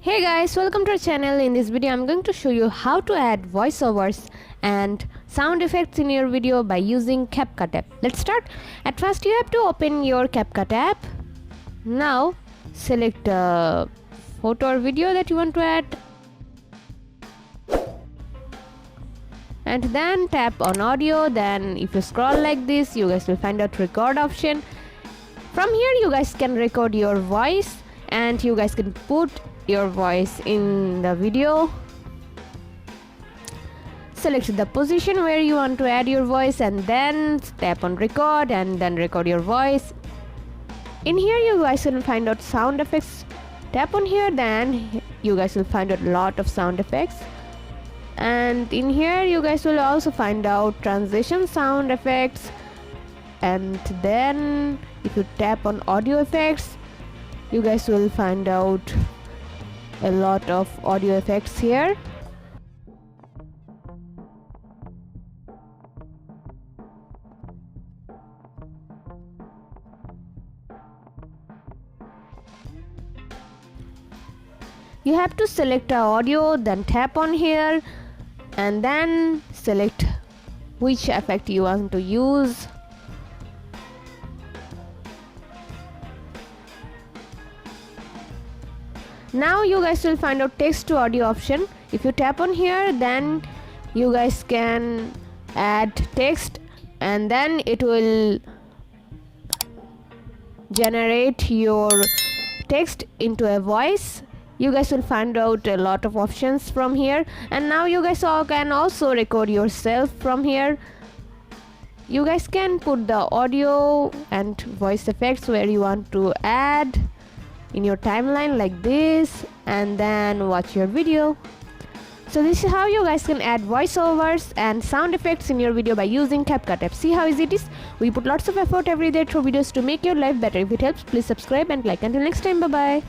Hey guys, welcome to our channel. In this video I'm going to show you how to add voiceovers and sound effects in your video by using CapCut app. Let's start. At first you have to open your CapCut app. Now select a photo or video that you want to add and then tap on audio. Then if you scroll like this, you guys will find out record option. From here you guys can record your voice and you guys can put your voice in the video. Select the position where you want to add your voice and then tap on record and then record your voice. In here you guys will find out sound effects. Tap on here, then you guys will find out a lot of sound effects, and in here you guys will also find out transition sound effects. And then if you tap on audio effects, you guys will find out a lot of audio effects here. You have to select audio, then tap on here and then select which effect you want to use. Now you guys will find out text to audio option. If you tap on here, then you guys can add text and then it will generate your text into a voice. You guys will find out a lot of options from here, and now you guys can also record yourself from here. You guys can put the audio and voice effects where you want to add in your timeline like this and then watch your video. So this is how you guys can add voiceovers and sound effects in your video by using CapCut app. See how easy it is? We put lots of effort every day through videos to make your life better. If it helps, please subscribe and like. Until next time, bye bye.